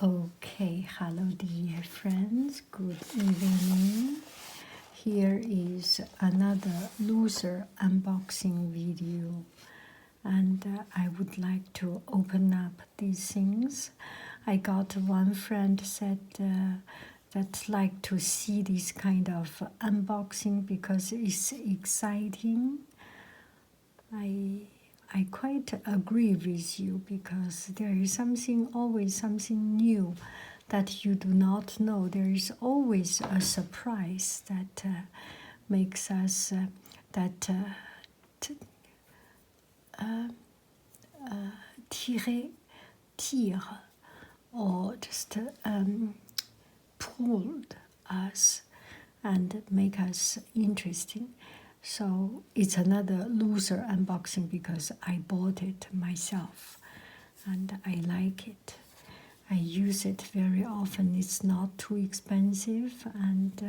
Okay, hello dear friends, good evening. Here is another loser unboxing video, and I would like to open up these things. I got one friend said that like to see this kind of unboxing because it's exciting. I quite agree with you because there is something, always something new that you do not know. There is always a surprise that makes us tire or just pulled us and make us interesting. So it's another loser unboxing because I bought it myself and I like it. I use it very often. It's not too expensive and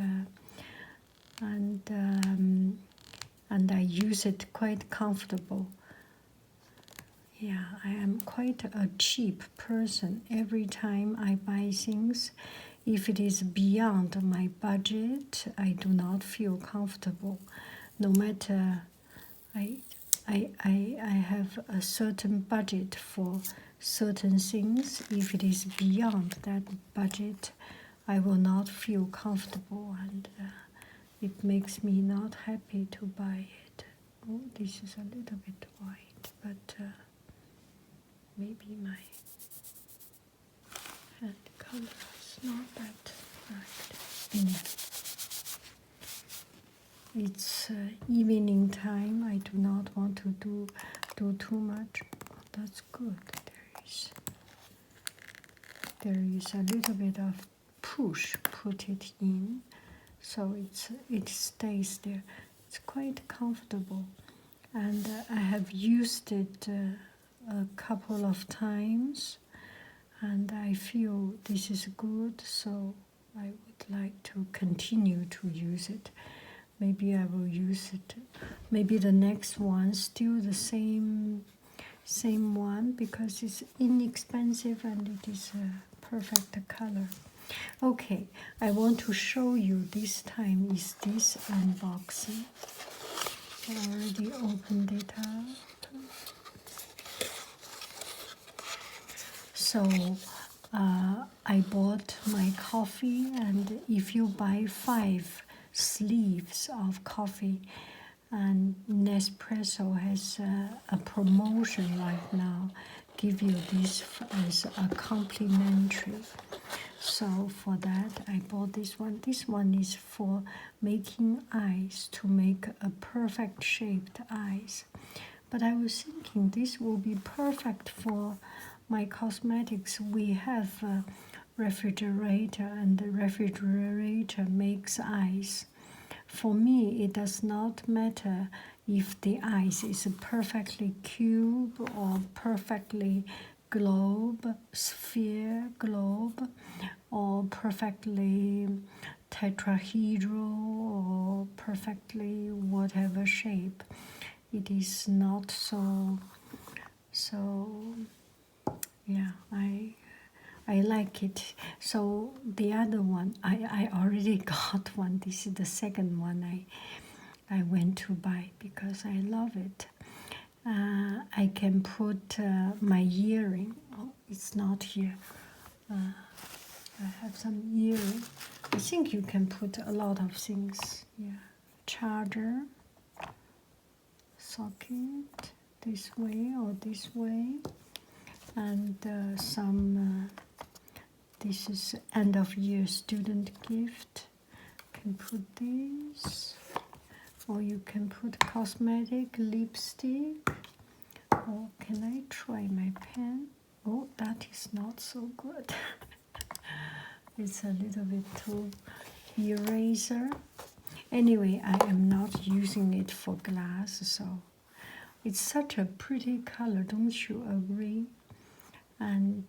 I use it quite comfortable. Yeah, I am quite a cheap person. Every time I buy things, if it is beyond my budget, I do not feel comfortable. No matter I have a certain budget for certain things. If it is beyond that budget, I will not feel comfortable and it makes me not happy to buy it. Oh, this is a little bit white, but maybe my hand color is not that right. Anyway. It's evening time. I do not want to do too much. Oh, that's good. There is a little bit of push. Put it in, so it stays there. It's quite comfortable, and I have used it a couple of times, and I feel this is good. So I would like to continue to use it. Maybe I will use it. Maybe the next one still the same one because it's inexpensive and it is a perfect color. Okay, I want to show you this time is this unboxing. I already opened it up. So I bought my coffee, and if you buy 5 sleeves of coffee, and Nespresso has a promotion right now, give you this as a complimentary. So for that I bought this one. This one is for making eyes, to make a perfect shaped eyes. But I was thinking this will be perfect for my cosmetics. We have a refrigerator, and the refrigerator makes eyes. For me, it does not matter if the eyes is perfectly cube or perfectly globe, sphere, globe, or perfectly tetrahedral, or perfectly whatever shape. It is not so, yeah, I like it. So the other one, I already got one. This is the second one I went to buy because I love it. I can put my earring. Oh, it's not here. I have some earring. I think you can put a lot of things. Yeah, charger, socket, this way or this way, and some. This is end of year student gift. Can put this, or you can put cosmetic, lipstick. Or can I try my pen? Oh, that is not so good. It's a little bit too eraser. Anyway, I am not using it for glass, so it's such a pretty color, don't you agree? And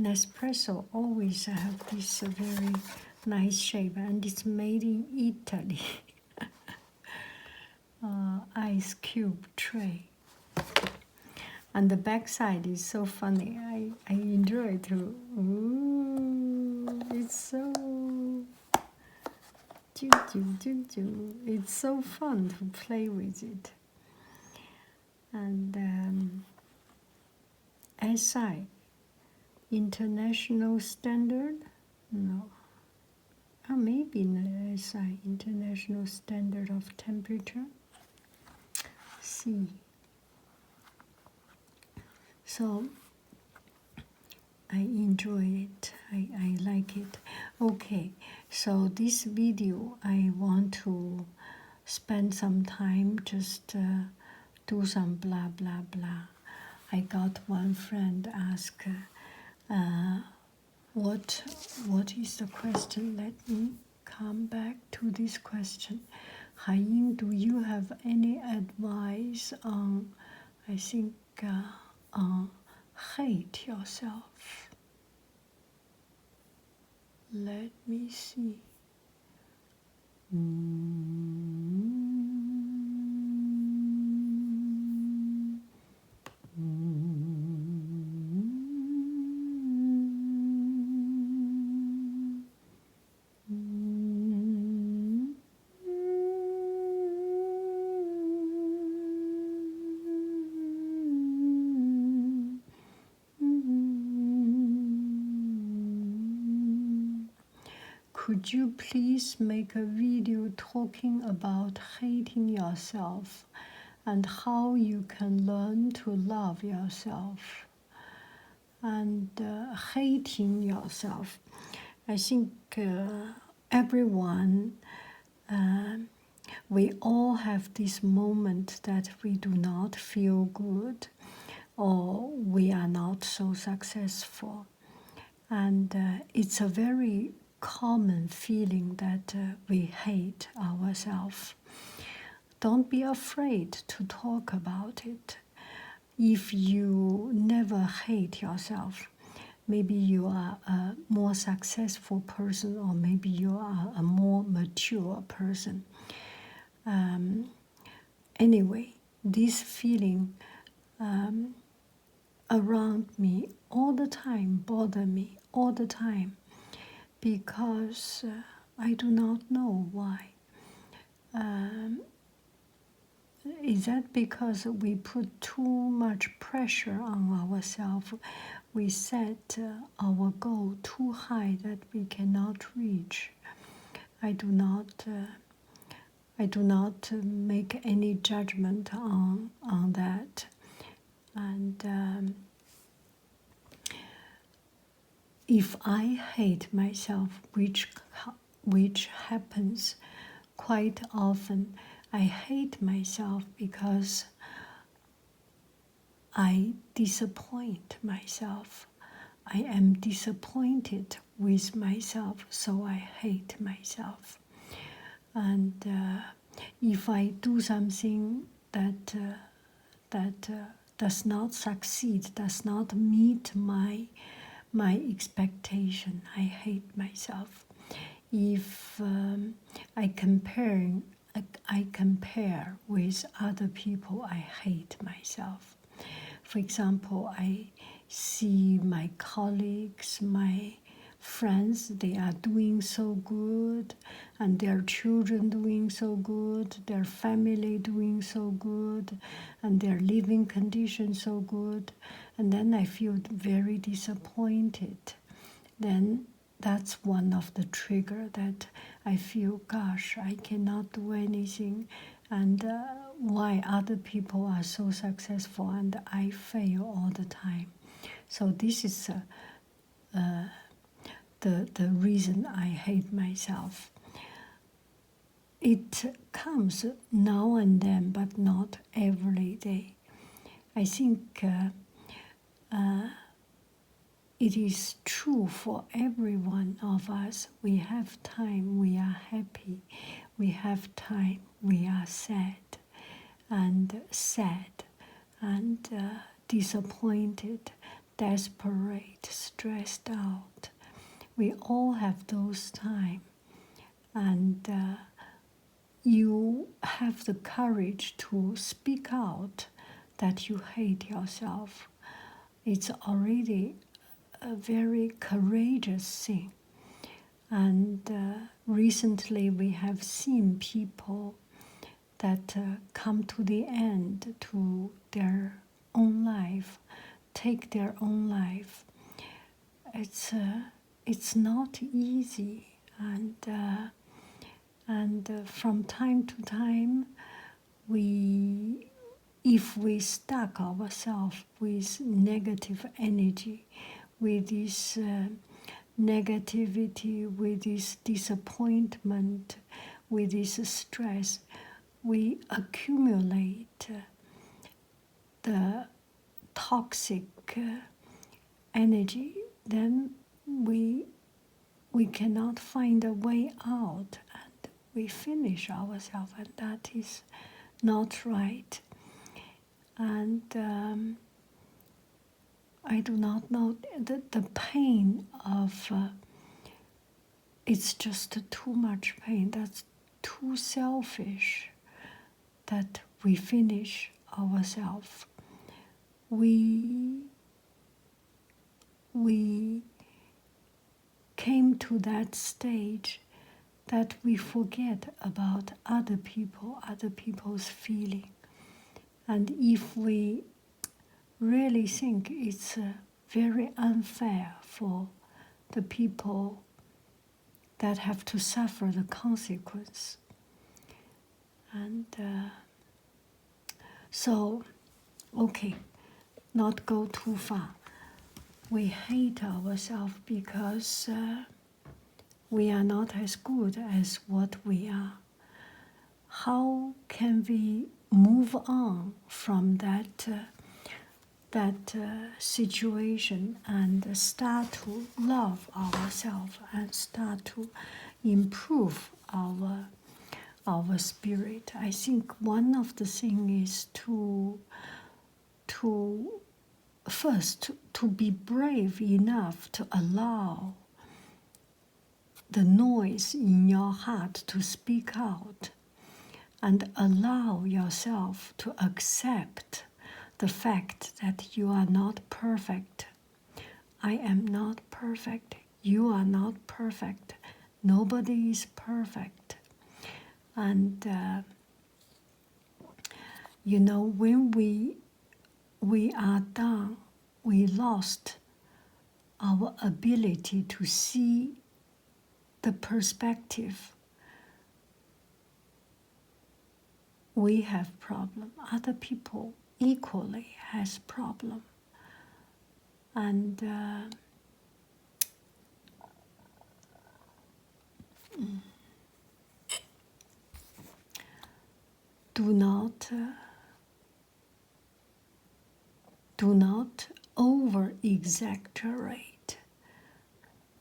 Nespresso always have this very nice shape, and it's made in Italy. Ice cube tray. And the back side is so funny. I enjoy to it's so fun to play with it. And SI, International Standard? No. Maybe in SI, International Standard of Temperature. C. So I enjoy it. I like it. Okay, so this video I want to spend some time just do some blah blah blah. I got one friend ask, what is the question? Let me come back to this question. Haiying, do you have any advice on, I think, on hate yourself? Let me see. Could you please make a video talking about hating yourself and how you can learn to love yourself? And hating yourself, I think everyone, we all have this moment that we do not feel good or we are not so successful. And it's a very common feeling that we hate ourselves. Don't be afraid to talk about it. If you never hate yourself, maybe you are a more successful person, or maybe you are a more mature person. Anyway, this feeling around me all the time, bother me all the time, because I do not know why. Is that because we put too much pressure on ourselves? We set our goal too high that we cannot reach. I do not make any judgment on that. And if I hate myself, which happens quite often, I hate myself because I disappoint myself. I am disappointed with myself, so I hate myself. And if I do something that does not succeed, does not meet my expectation, I hate myself. If I compare with other people, I hate myself. For example, I see my colleagues, my friends, they are doing so good, and their children doing so good, their family doing so good, and their living conditions so good, and then I feel very disappointed. Then that's one of the trigger that I feel, gosh, I cannot do anything, and why other people are so successful and I fail all the time. So this is the reason I hate myself. It comes now and then, but not every day. I think it is true for every one of us. We have time, we are happy. We have time, we are sad and disappointed, desperate, stressed out. We all have those times. And you have the courage to speak out that you hate yourself. It's already a very courageous thing. And recently we have seen people that come to the end to their own life, take their own life. It's not easy, and from time to time, if we stuck ourselves with negative energy, with this negativity, with this disappointment, with this stress, we accumulate the toxic energy, then we cannot find a way out, and we finish ourselves, and that is not right. And I do not know the pain of it's just too much pain. That's too selfish that we finish ourselves. We came to that stage that we forget about other people, other people's feeling. And if we really think it's very unfair for the people that have to suffer the consequence. And so, okay, not go too far. We hate ourselves because we are not as good as what we are. How can we move on from that situation and start to love ourselves and start to improve our spirit? I think one of the things is to first to be brave enough to allow the noise in your heart to speak out, and allow yourself to accept the fact that you are not perfect. I am not perfect. You are not perfect. Nobody is perfect. And when we are done, we lost our ability to see the perspective. We have problem. Other people equally has problem. And do not over-exaggerate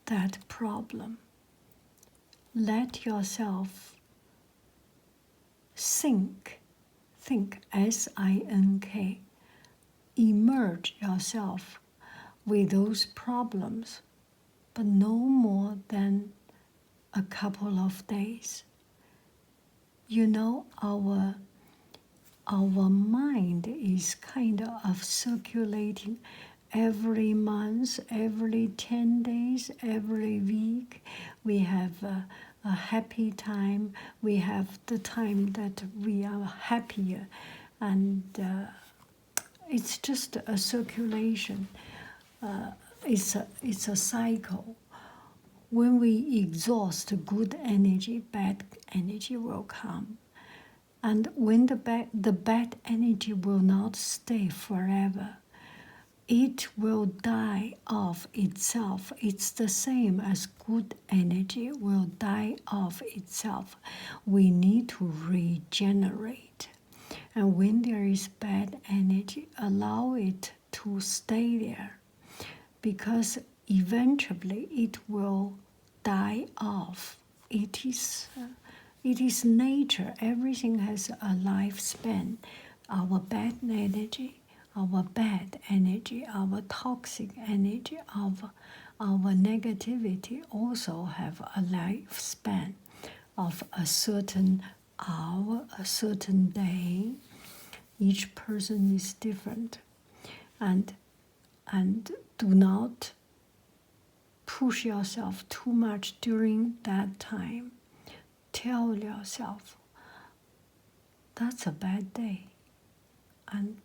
that problem. Let yourself think, S-I-N-K, immerse yourself with those problems, but no more than a couple of days. Our mind is kind of circulating every month, every 10 days, every week. We have a happy time. We have the time that we are happier. And it's just a circulation. It's a cycle. When we exhaust good energy, bad energy will come. And when the bad energy will not stay forever, it will die off itself. It's the same as good energy will die off itself. We need to regenerate. And when there is bad energy, allow it to stay there, because eventually it will die off. It is nature. Everything has a lifespan. Our bad energy, our toxic energy, our negativity also have a lifespan of a certain hour, a certain day. Each person is different. And do not push yourself too much during that time. Tell yourself, that's a bad day, and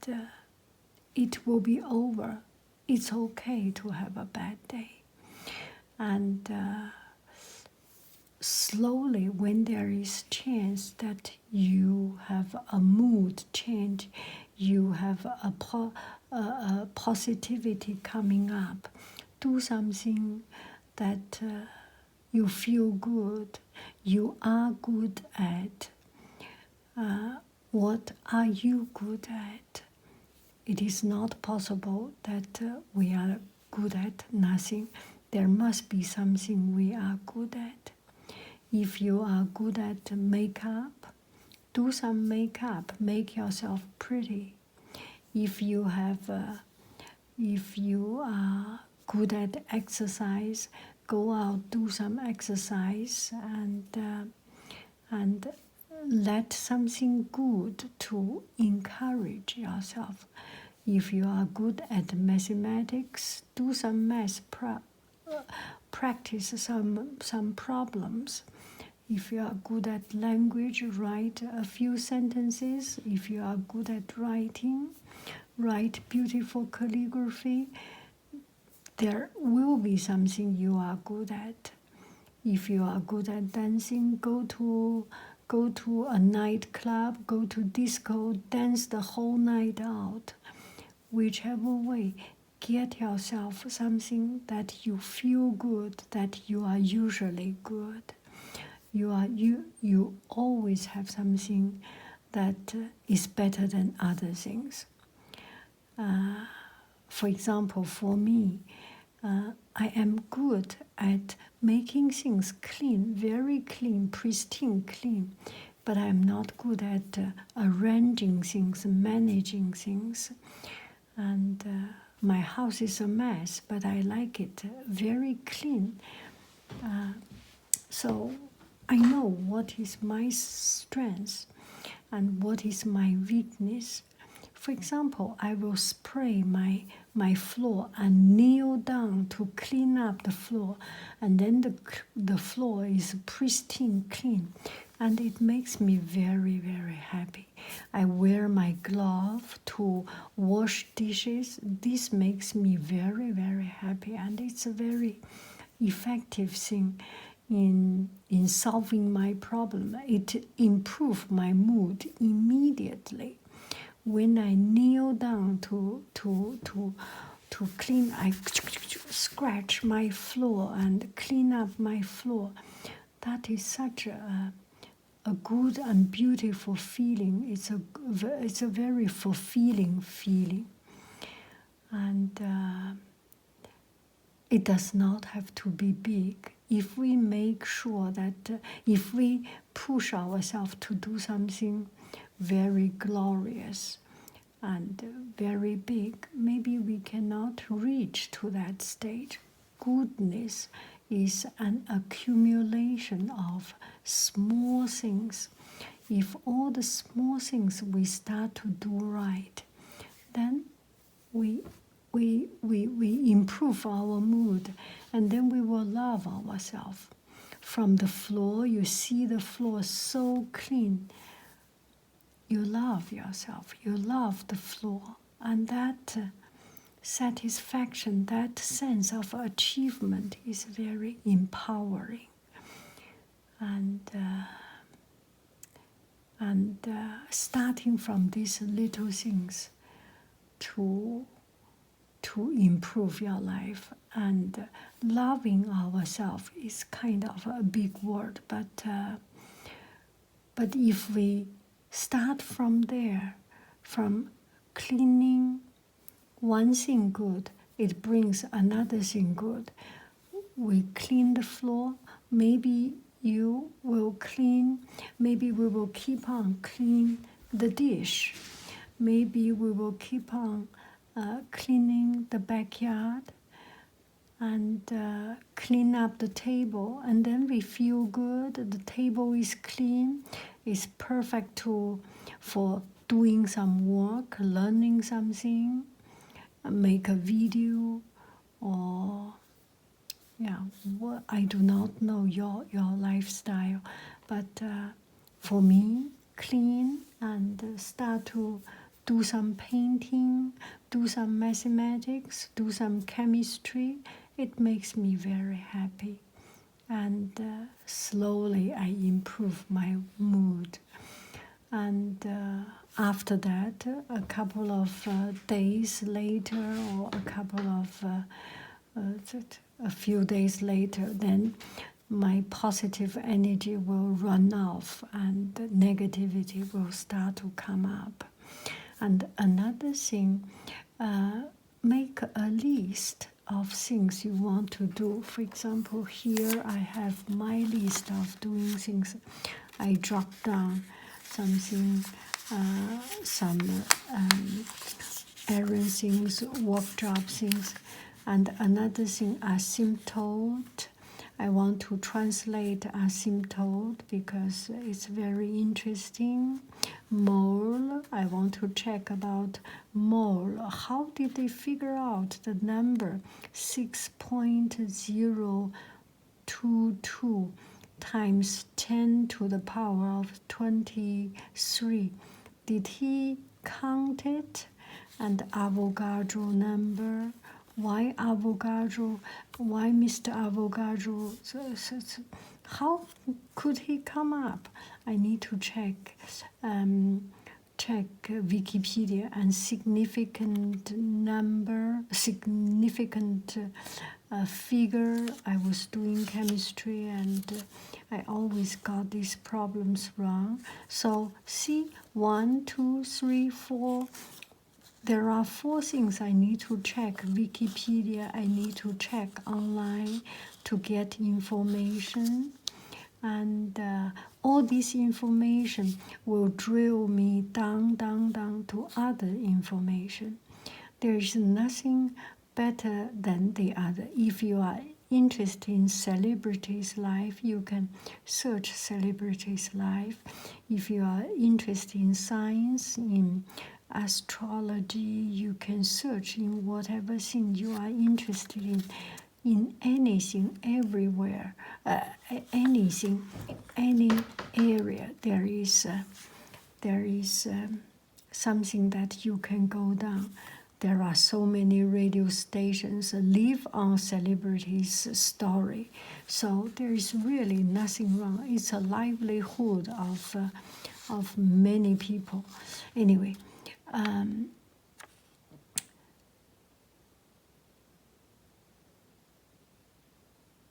it will be over. It's okay to have a bad day. And slowly, when there is chance that you have a mood change, you have a positivity coming up, do something that you feel good, you are good at. What are you good at? It is not possible that we are good at nothing. There must be something we are good at. If you are good at makeup, do some makeup, make yourself pretty. If you are good at exercise, go out, do some exercise, and let something good to encourage yourself. If you are good at mathematics, do some math practice some problems. If you are good at language, write a few sentences. If you are good at writing, write beautiful calligraphy. There will be something you are good at. If you are good at dancing, go to a nightclub, go to disco, dance the whole night out. Whichever way, get yourself something that you feel good, that you are usually good. You always have something that is better than other things. For example, for me, I am good at making things clean, very clean, pristine clean, but I am not good at arranging things, managing things. And my house is a mess, but I like it very clean. So I know what is my strength and what is my weakness. For example, I will spray my floor and kneel down to clean up the floor, and then the floor is pristine clean, and it makes me very, very happy. I wear my glove to wash dishes. This makes me very, very happy, and it's a very effective thing in solving my problem. It improves my mood immediately. When I kneel down to clean, I scratch my floor and clean up my floor. That is such a good and beautiful feeling. It's a very fulfilling feeling, and it does not have to be big. If we make sure that if we push ourselves to do something very glorious and very big, maybe we cannot reach to that stage. Goodness is an accumulation of small things. If all the small things we start to do right, then we improve our mood, and then we will love ourselves. From the floor, you see the floor so clean. You love yourself, you love the floor, and that satisfaction, that sense of achievement is very empowering. And starting from these little things to improve your life, and loving ourselves is kind of a big word, but if we start from there, from cleaning one thing good, it brings another thing good. We clean the floor, maybe you will clean, maybe we will keep on clean the dish, maybe we will keep on cleaning the backyard and clean up the table, and then we feel good. The table is clean, it's perfect for doing some work, learning something, make a video, or I do not know your lifestyle, but for me, clean and start to do some painting, do some mathematics, do some chemistry, it makes me very happy. And slowly I improve my mood. And after that, a couple of days later, or a few days later, then my positive energy will run off and the negativity will start to come up. And another thing, make a list of things you want to do. For example, here I have my list of doing things. I drop down something, some errand things, work job things. And another thing, asymptote. I want to translate asymptote because it's very interesting. Mole, I want to check about mole. How did they figure out the number 6.022 times 10 to the power of 23? Did he count it? And Avogadro number. Why Avogadro? Why Mr. Avogadro? How could he come up? I need to check Wikipedia and significant number, significant figure. I was doing chemistry and I always got these problems wrong. So see, 1, 2, 3, 4. There are 4 things I need to check. Wikipedia, I need to check online to get information. And all this information will drill me down to other information. There is nothing better than the other. If you are interested in celebrities' life, you can search celebrities' life. If you are interested in science, in astrology, you can search in whatever thing you are interested in anything, everywhere, anything, any area. There is something that you can go down. There are so many radio stations live on celebrities' story, so there is really nothing wrong. It's a livelihood of many people. Anyway.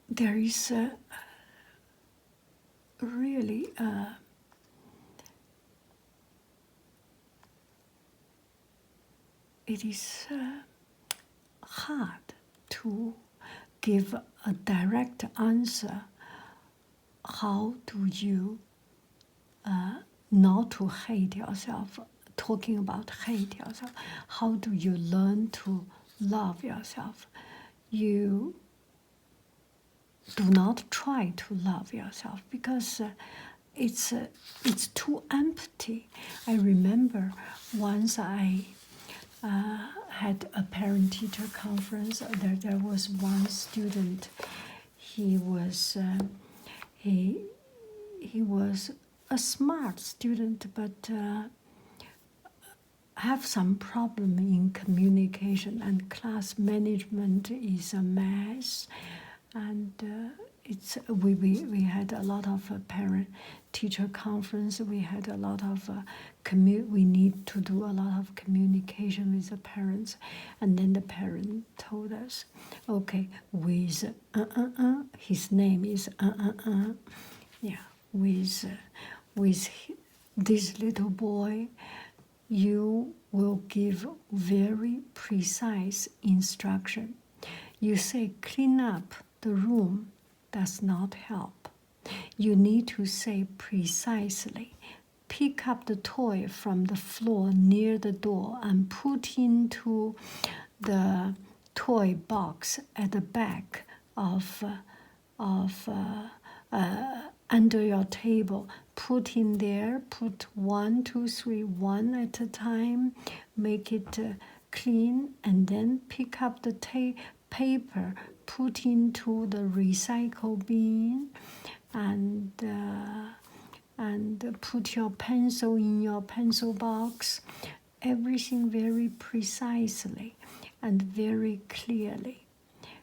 There is really it is hard to give a direct answer. How do you not to hate yourself? Talking about hate yourself, how do you learn to love yourself? You do not try to love yourself because it's too empty. I remember once I had a parent-teacher conference. There was one student. He was a smart student, but have some problem in communication, and class management is a mess. And we had a lot of parent teacher conference. We had a lot of we need to do a lot of communication with the parents. And then the parent told us, okay, with his name is yeah, with this little boy, you will give very precise instruction. You say clean up the room, does not help. You need to say precisely, pick up the toy from the floor near the door and put into the toy box at the back of under your table. Put in there, put 1, 2, 3, one at a time, make it clean, and then pick up the paper, put into the recycle bin, and put your pencil in your pencil box. Everything very precisely and very clearly.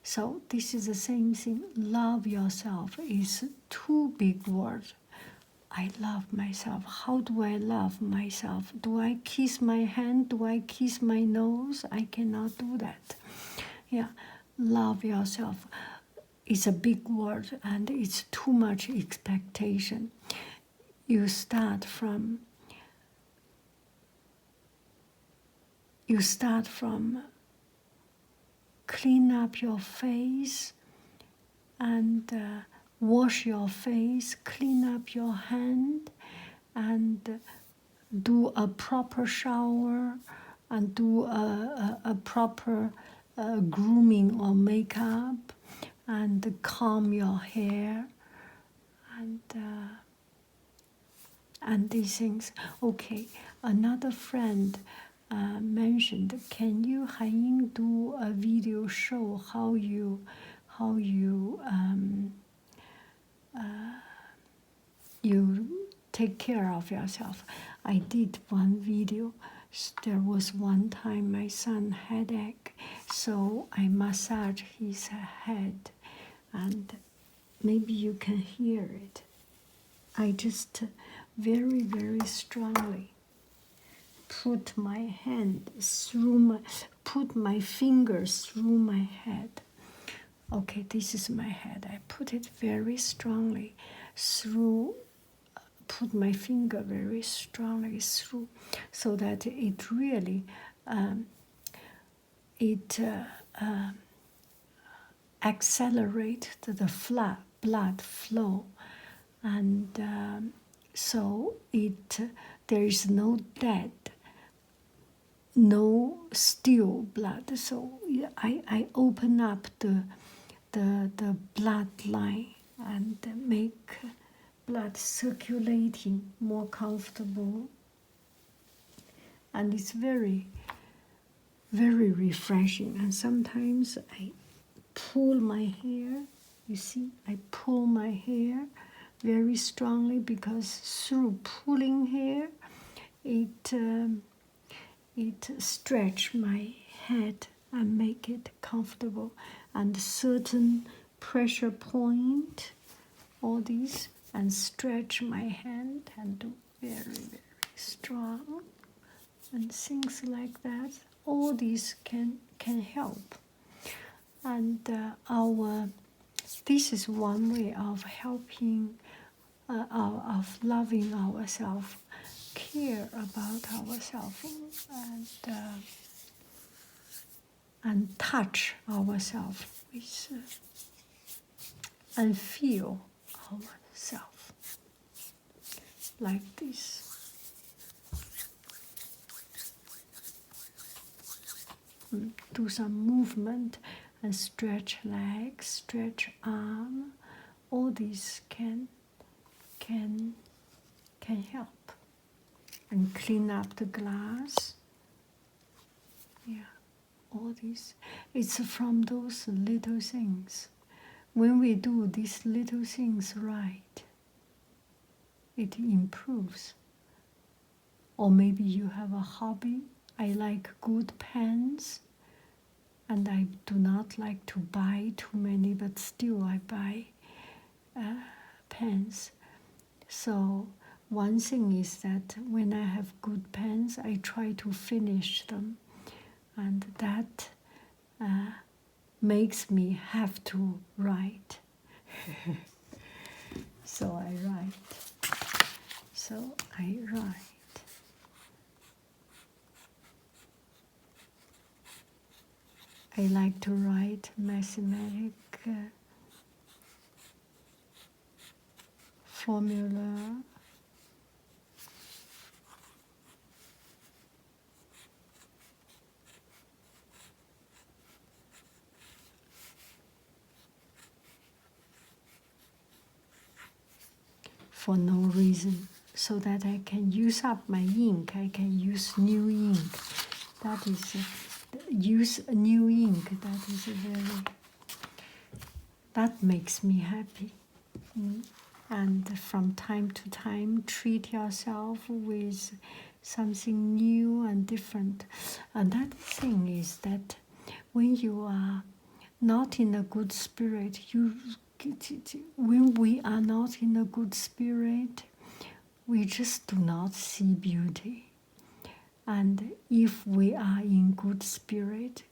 So this is the same thing. Love yourself is two big words. I love myself. How do I love myself? Do I kiss my hand? Do I kiss my nose? I cannot do that. Yeah, love yourself. It's a big word and it's too much expectation. You start from clean up your face and wash your face, clean up your hand, and do a proper shower, and do a proper grooming or makeup, and comb your hair, and these things. Okay, another friend mentioned, can you, Haiying, do a video show how you take care of yourself? I did one video. There was one time my son had headache, so I massage his head, and maybe you can hear it. I just very, very strongly put my fingers through my head. Okay, this is my head. I put it very strongly through, put my finger very strongly through, so that it really, accelerate the blood flow, and so there is no dead, no still blood. So I open up the bloodline and make blood circulating more comfortable, and it's very, very refreshing. And sometimes I pull my hair. You see, I pull my hair very strongly, because through pulling hair, it stretch my head and make it comfortable, and certain pressure point, all these, and stretch my hand and do very, very strong, and things like that. All these can help, and this is one way of helping, of loving ourselves, care about ourselves, and touch ourselves with, and feel ourselves like this. Do some movement and stretch legs, stretch arm. All these can help, and clean up the glass. Yeah, all these. It's from those little things. When we do these little things right, it improves. Or maybe you have a hobby. I like good pens, and I do not like to buy too many, but still I buy pens. So one thing is that when I have good pens, I try to finish them, and that makes me have to write. So I write. I like to write mathematic formula. For no reason, so that I can use up my ink. I can use new ink. That is use new ink. That is very That makes me happy. And from time to time, treat yourself with something new and different. Another thing is that when you are not in a good spirit, when we are not in a good spirit, we just do not see beauty. And if we are in good spirit,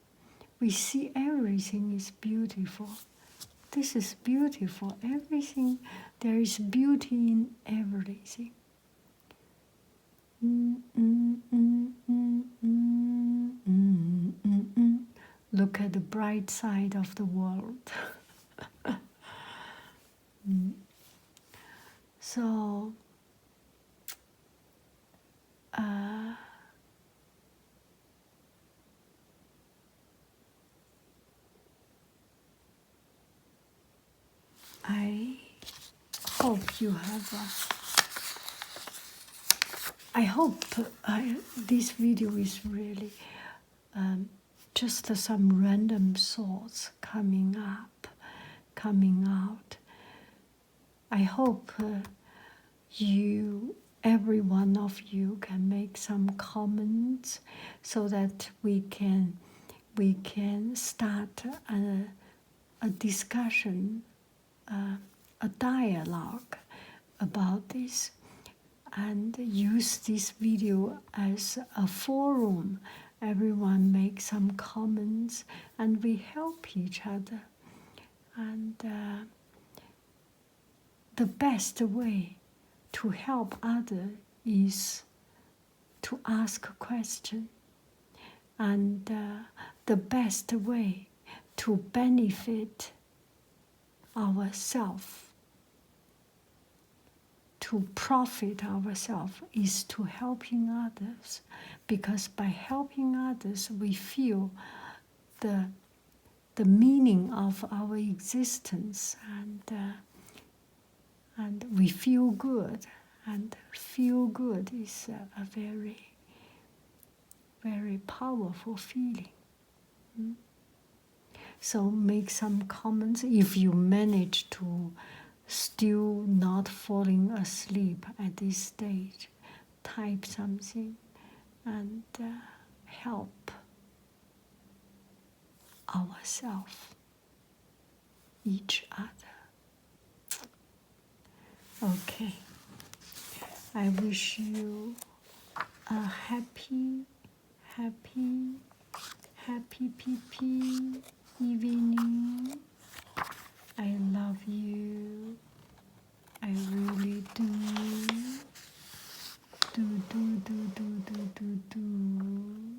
we see everything is beautiful. This is beautiful. Everything, there is beauty in everything. Look at the bright side of the world. So, I hope you have. I hope this video is really just some random thoughts coming out. I hope every one of you can make some comments so that we can start a discussion, a dialogue about this, and use this video as a forum. Everyone makes some comments and we help each other. And the best way to help others is to ask a question. And the best way to benefit ourselves, to profit ourselves, is to helping others. Because by helping others, we feel the meaning of our existence, and we feel good. And feel good is a very, very powerful feeling. So make some comments if you manage to still not falling asleep at this stage. Type something and help ourselves, each other. Okay. I wish you a happy PP evening. I love you. I really do. Do.